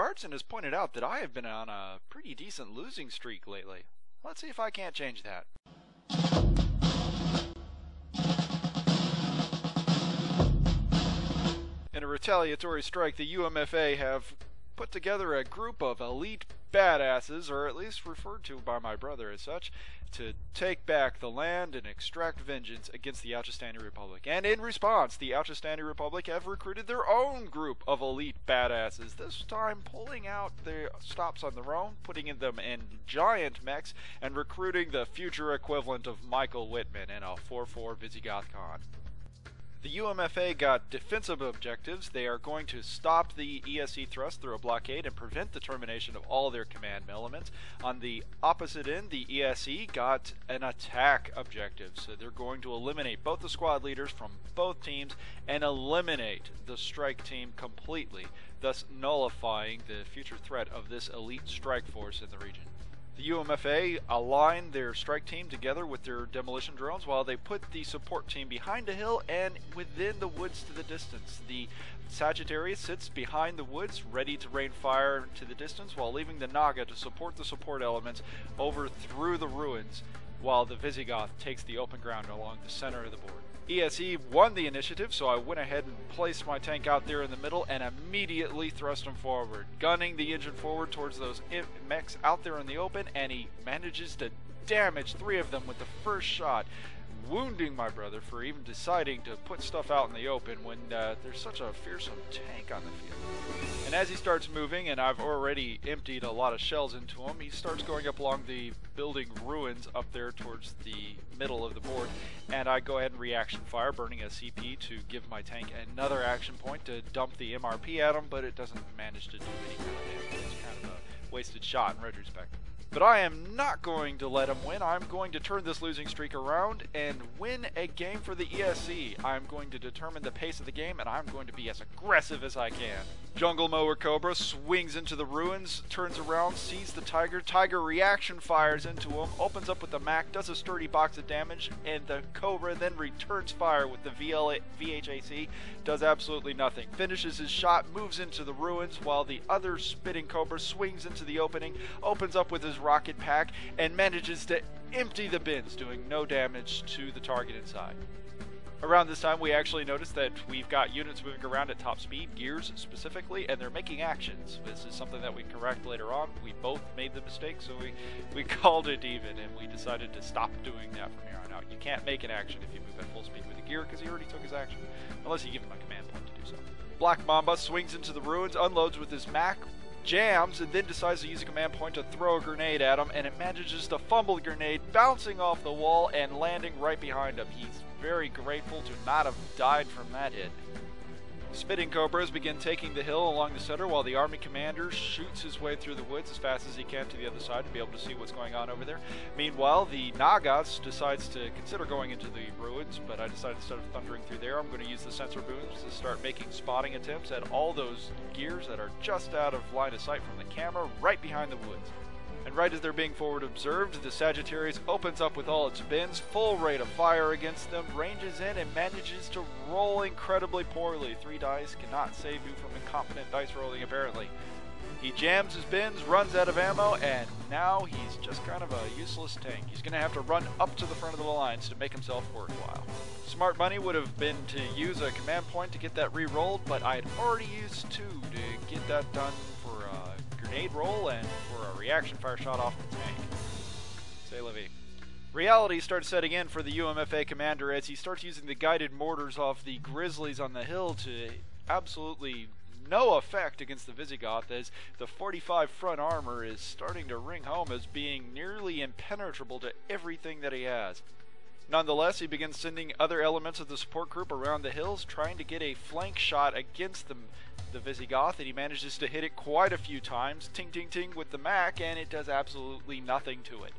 Bartson has pointed out that I have been on a pretty decent losing streak lately. Let's see if I can't change that. In a retaliatory strike, the UMFA have put together a group of elite badasses, or at least referred to by my brother as such, to take back the land and extract vengeance against the Ouchistani Republic. And in response, the Ouchistani Republic have recruited their own group of elite badasses, this time pulling out their stops on their own, putting them in giant mechs, and recruiting the future equivalent of Michael Whitman in a 4-4 Visigoth con. The UMFA got defensive objectives. They are going to stop the ESE thrust through a blockade and prevent the termination of all their command elements. On the opposite end, the ESE got an attack objective. So they're going to eliminate both the squad leaders from both teams and eliminate the strike team completely, thus nullifying the future threat of this elite strike force in the region. The UMFA aligned their strike team together with their demolition drones while they put the support team behind a hill and within the woods to the distance. The Sagittarius sits behind the woods, ready to rain fire to the distance, while leaving the Naga to support the support elements over through the ruins, while the Visigoth takes the open ground along the center of the board. ESE won the initiative, so I went ahead and placed my tank out there in the middle and immediately thrust him forward, gunning the engine forward towards those mechs out there in the open, and he manages to damage 3 of them with the first shot, wounding my brother for even deciding to put stuff out in the open when there's such a fearsome tank on the field. And as he starts moving, and I've already emptied a lot of shells into him, he starts going up along the building ruins up there towards the middle of the board, and I go ahead and reaction fire, burning a CP to give my tank another action point to dump the MRP at him, but it doesn't manage to do any kind of damage. It's kind of a wasted shot in retrospect. But I am not going to let him win. I'm going to turn this losing streak around and win a game for the ESE. I'm going to determine the pace of the game, and I'm going to be as aggressive as I can. Jungle Mower Cobra swings into the ruins, turns around, sees the Tiger. Tiger reaction fires into him, opens up with the Mac, does a sturdy box of damage, and the Cobra then returns fire with the VHAC, does absolutely nothing. Finishes his shot, moves into the ruins, while the other spitting Cobra swings into the opening, opens up with his rocket pack, and manages to empty the bins, doing no damage to the target inside. Around this time, we actually noticed that we've got units moving around at top speed, gears specifically, and they're making actions. This is something that we correct later on. We both made the mistake, so we called it even, and we decided to stop doing that from here on out. You can't make an action if you move at full speed with a gear, because he already took his action, unless you give him a command point to do so. Black Mamba swings into the ruins, unloads with his Mac, jams, and then decides to use a command point to throw a grenade at him, and it manages to fumble the grenade, bouncing off the wall and landing right behind him. He's very grateful to not have died from that hit. Spitting Cobras begin taking the hill along the center while the army commander shoots his way through the woods as fast as he can to the other side to be able to see what's going on over there. Meanwhile, the Nagas decides to consider going into the ruins, but I decided instead of thundering through there, I'm going to use the sensor booms to start making spotting attempts at all those gears that are just out of line of sight from the camera right behind the woods. And right as they're being forward observed, the Sagittarius opens up with all its bins, full rate of fire against them, ranges in and manages to roll incredibly poorly. 3 dice cannot save you from incompetent dice rolling, apparently. He jams his bins, runs out of ammo, and now he's just kind of a useless tank. He's going to have to run up to the front of the lines to make himself worthwhile. Smart money would have been to use a command point to get that re-rolled, but I had already used 2 to get that done for a grenade roll and for a reaction fire shot off the tank. Say la vie. Reality starts setting in for the UMFA commander as he starts using the guided mortars off the Grizzlies on the hill to absolutely no effect against the Visigoth, as the 45 front armor is starting to ring home as being nearly impenetrable to everything that he has. Nonetheless, he begins sending other elements of the support group around the hills, trying to get a flank shot against the Visigoth, and he manages to hit it quite a few times, ting ting ting with the Mac, and it does absolutely nothing to it.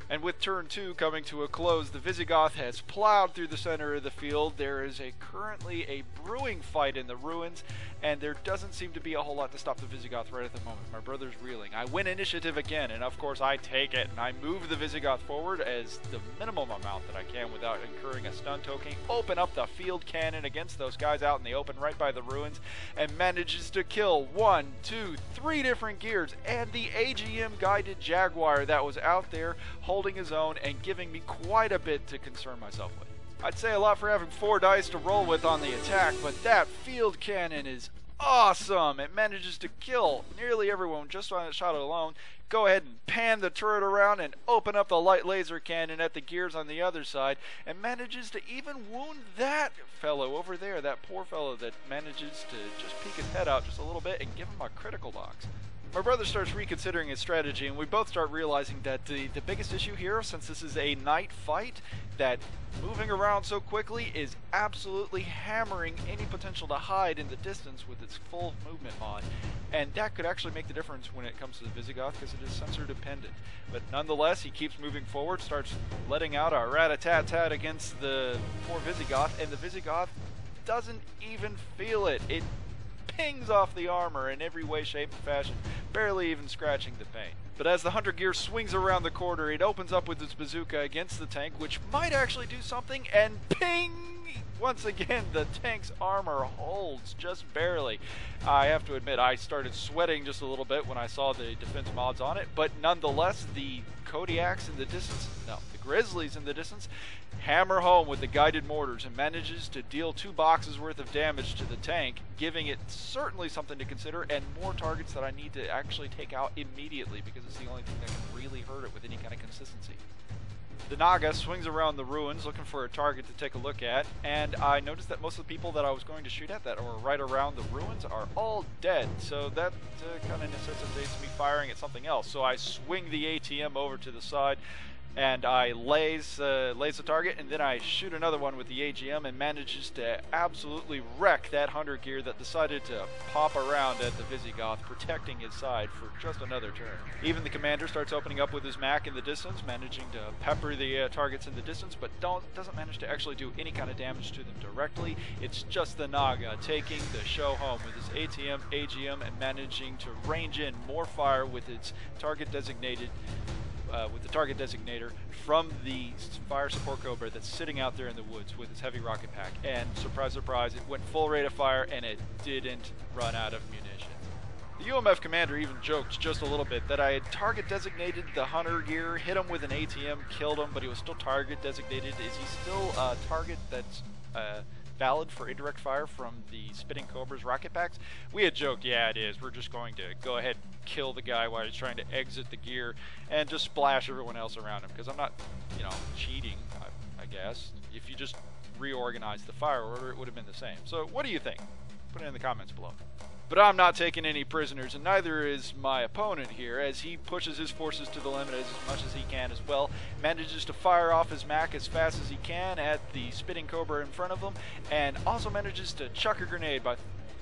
And with turn 2 coming to a close, the Visigoth has plowed through the center of the field. There is currently a brewing fight in the ruins, and there doesn't seem to be a whole lot to stop the Visigoth right at the moment. My brother's reeling. I win initiative again, and of course I take it, and I move the Visigoth forward as the minimum amount that I can without incurring a stun token. Open up the field cannon against those guys out in the open right by the ruins, and manages to kill 1, 2, 3 different gears, and the AGM guided Jaguar that was out there holding his own and giving me quite a bit to concern myself with. I'd say a lot for having 4 dice to roll with on the attack, but that field cannon is awesome. It manages to kill nearly everyone just on a shot alone. Go ahead and pan the turret around and open up the light laser cannon at the gears on the other side, and manages to even wound that fellow over there, that poor fellow that manages to just peek his head out just a little bit and give him a critical box. My brother starts reconsidering his strategy, and we both start realizing that the biggest issue here, since this is a night fight, that moving around so quickly is absolutely hammering any potential to hide in the distance with its full movement mod. And that could actually make the difference when it comes to the Visigoth, because it is sensor dependent. But nonetheless, he keeps moving forward, starts letting out a rat-a-tat-tat against the poor Visigoth, and the Visigoth doesn't even feel it. It pings off the armor in every way, shape, and fashion, barely even scratching the paint. But as the Hunter Gear swings around the corner, it opens up with its bazooka against the tank, which might actually do something, and ping! Once again, the tank's armor holds just barely. I have to admit, I started sweating just a little bit when I saw the defense mods on it, but nonetheless, the Kodiaks in the distance, no, the Grizzlies in the distance, hammer home with the guided mortars and manages to deal 2 boxes worth of damage to the tank, giving it certainly something to consider and more targets that I need to actually take out immediately, because it's the only thing that can really hurt it with any kind of consistency. The Naga swings around the ruins looking for a target to take a look at, and I noticed that most of the people that I was going to shoot at that were right around the ruins are all dead, so that kind of necessitates me firing at something else. So I swing the ATM over to the side, and I lays the target, and then I shoot another one with the AGM and manages to absolutely wreck that Hunter Gear that decided to pop around at the Visigoth, protecting his side for just another turn. Even the commander starts opening up with his Mac in the distance, managing to pepper the targets in the distance, but doesn't manage to actually do any kind of damage to them directly. It's just the Naga taking the show home with his ATM, AGM, and managing to range in more fire with its target designated with the target designator from the fire support Cobra that's sitting out there in the woods with its heavy rocket pack. And surprise, surprise, it went full rate of fire and it didn't run out of munitions. The UMF commander even joked just a little bit that I had target designated the Hunter Gear, hit him with an ATM, killed him, but he was still target designated. Is he still a target that's valid for indirect fire from the Spitting Cobra's rocket packs? We had joked, yeah, it is. We're just going to go ahead and kill the guy while he's trying to exit the gear and just splash everyone else around him, because I'm not, cheating, I guess. If you just reorganized the fire order, it would have been the same. So what do you think? Put it in the comments below. But I'm not taking any prisoners, and neither is my opponent here, as he pushes his forces to the limit as much as he can as well, manages to fire off his Mac as fast as he can at the Spitting Cobra in front of him, and also manages to chuck a grenade by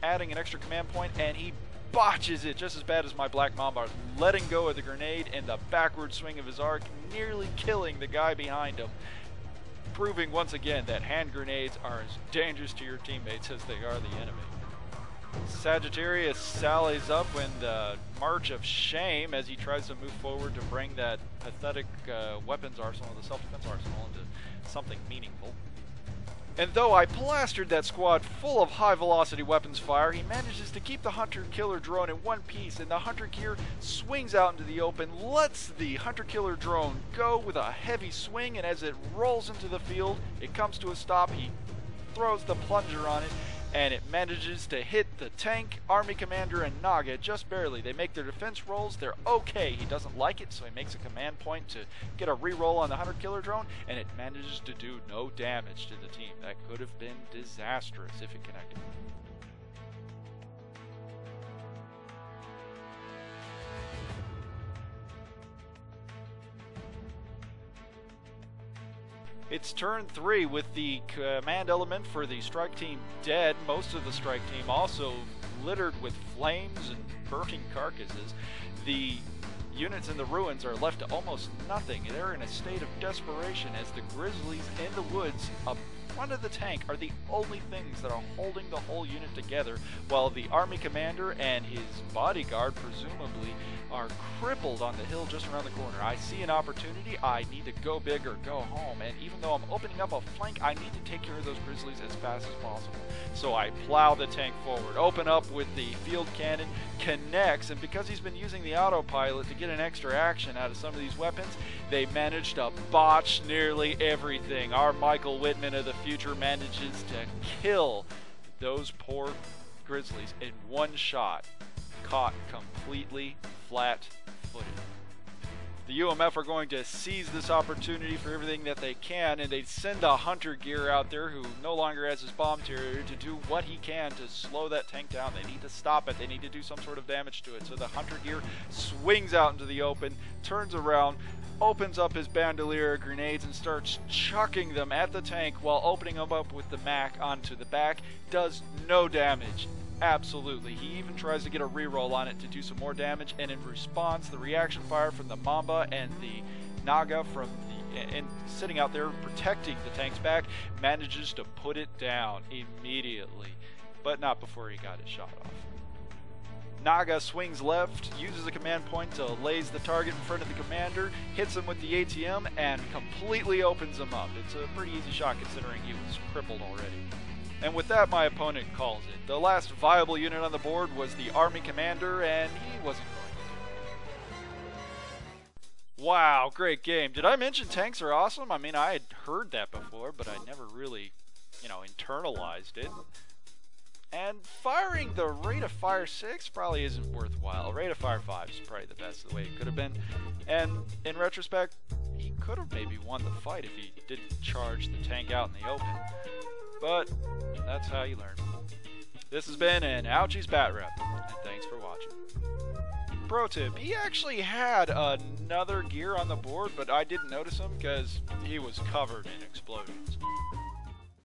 adding an extra command point, and he botches it just as bad as my Black Mamba, letting go of the grenade and the backward swing of his arc, nearly killing the guy behind him, proving once again that hand grenades are as dangerous to your teammates as they are the enemy. Sagittarius sallies up in the march of shame as he tries to move forward to bring that pathetic weapons arsenal, the self-defense arsenal, into something meaningful. And though I plastered that squad full of high-velocity weapons fire, he manages to keep the Hunter-Killer drone in one piece, and the Hunter Gear swings out into the open, lets the Hunter-Killer drone go with a heavy swing, and as it rolls into the field, it comes to a stop. He throws the plunger on it, and it manages to hit the tank, army commander, and Naga just barely. They make their defense rolls. They're okay. He doesn't like it, so he makes a command point to get a reroll on the Hunter Killer drone, and it manages to do no damage to the team. That could have been disastrous if it connected. It's turn 3 with the command element for the strike team dead. Most of the strike team also littered with flames and burning carcasses. The Units in the ruins are left to almost nothing. They're in a state of desperation as the grizzlies in the woods up front of the tank are the only things that are holding the whole unit together, while the army commander and his bodyguard presumably are crippled on the hill just around the corner. I see an opportunity. I need to go big or go home, and even though I'm opening up a flank, I need to take care of those grizzlies as fast as possible. So I plow the tank forward, open up with the field cannon, connects, and because he's been using the autopilot to get an extra action out of some of these weapons, they managed to botch nearly everything. Our Michael Whitman of the future manages to kill those poor grizzlies in one shot, caught completely flat-footed. The UMF are going to seize this opportunity for everything that they can, and they send a hunter gear out there who no longer has his bomb carrier to do what he can to slow that tank down. They need to stop it. They need to do some sort of damage to it. So the hunter gear swings out into the open, turns around, opens up his bandolier of grenades and starts chucking them at the tank while opening them up with the MAC onto the back. Does no damage. Absolutely. He even tries to get a reroll on it to do some more damage, and in response, the reaction fire from the Mamba and the Naga and sitting out there protecting the tank's back manages to put it down immediately, but not before he got his shot off. Naga swings left, uses a command point to laze the target in front of the commander, hits him with the ATM, and completely opens him up. It's a pretty easy shot considering he was crippled already. And with that, my opponent calls it. The last viable unit on the board was the army commander, and he wasn't going to do it. Wow, great game. Did I mention tanks are awesome? I mean, I had heard that before, but I never really, internalized it. And firing the rate of fire 6 probably isn't worthwhile. Rate of fire 5 is probably the best the way it could have been. And in retrospect, he could have maybe won the fight if he didn't charge the tank out in the open. But that's how you learn. This has been an Ouchies Batrep, and thanks for watching. Pro tip, he actually had another gear on the board, but I didn't notice him because he was covered in explosions.